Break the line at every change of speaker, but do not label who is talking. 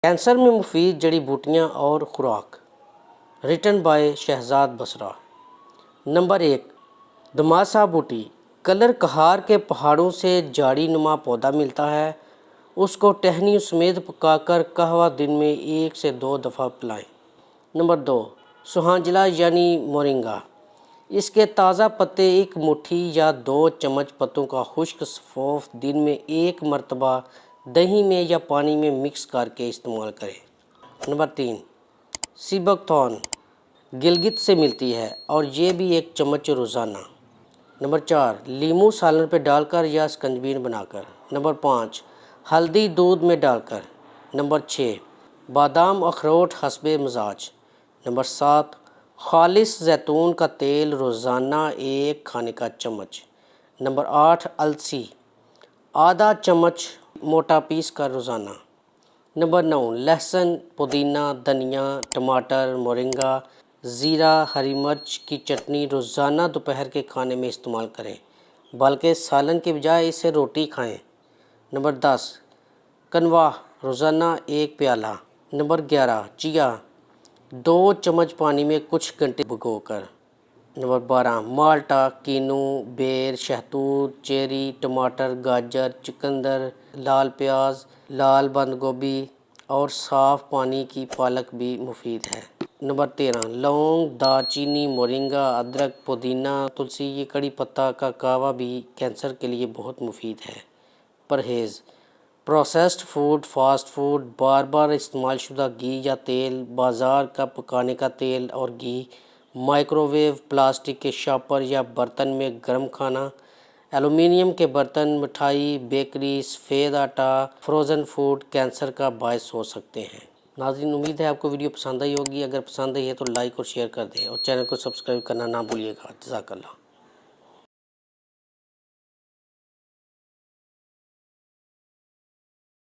Cancer में मुफीद जड़ी बूटियाँ और खुराक। Written by Shahzad Basra. Number 1, दमासा बूटी। कलर कहार के पहाड़ों से जाड़ी नुमा पौधा मिलता है। उसको टहनियों समेत पकाकर कहवा दिन में 1 से 2 दफ़ा पिलाएं। नंबर 2, सुहांजला यानी मोरिंगा। इसके ताज़ा पत्ते 1 मुट्ठी या 2 चम्मच पत्तों का खुश्क सफ़ोफ दिन में 1 मरतबा दही में या पानी में मिक्स करके इस्तेमाल करें। नंबर 3, सीबकथॉर्न गिलगित से मिलती है और ये भी 1 चम्मच रोज़ाना। नंबर 4, लीमू सालन पे डालकर या स्कंजबीन बनाकर। नंबर 5, हल्दी दूध में डालकर। नंबर 6, बादाम अखरोट हस्बे मजाज। नंबर 7, खालिस जैतून का तेल रोज़ाना 1 खाने का चम्मच। नंबर 8, अलसी आधा चम्मच मोटा पीस कर रोज़ाना। नंबर 9, लहसुन पुदीना धनिया टमाटर मोरिंगा ज़ीरा हरी मिर्च की चटनी रोज़ाना दोपहर के खाने में इस्तेमाल करें, बल्कि सालन के बजाय इसे रोटी खाएं। नंबर 10, कनवाह रोज़ाना 1 प्याला। नंबर 11, चिया 2 चम्मच पानी में कुछ घंटे भिगोकर। नंबर 12, माल्टा कीनू बेर शहतूत चेरी टमाटर गाजर चुकंदर लाल प्याज लाल बंद गोभी और साफ़ पानी की पालक भी मुफीद है। नंबर 13, लौंग दालचीनी मोरिंगा अदरक पुदीना तुलसी ये कड़ी पत्ता का कहवा भी कैंसर के लिए बहुत मुफीद है। परहेज़ प्रोसेस्ड फूड फास्ट फूड बार बार इस्तेमाल शुदा घी या तेल बाज़ार का पकाने का तेल और घी माइक्रोवेव प्लास्टिक के शॉपर या बर्तन में गर्म खाना एलुमिनियम के बर्तन मिठाई बेकरी सफ़ेद आटा फ्रोज़न फूड कैंसर का बायस हो सकते हैं। नाज़रीन उम्मीद है आपको वीडियो पसंद आई होगी। अगर पसंद आई है तो लाइक और शेयर कर दें और चैनल को सब्सक्राइब करना ना भूलिएगा। जज़ाकल्लाह।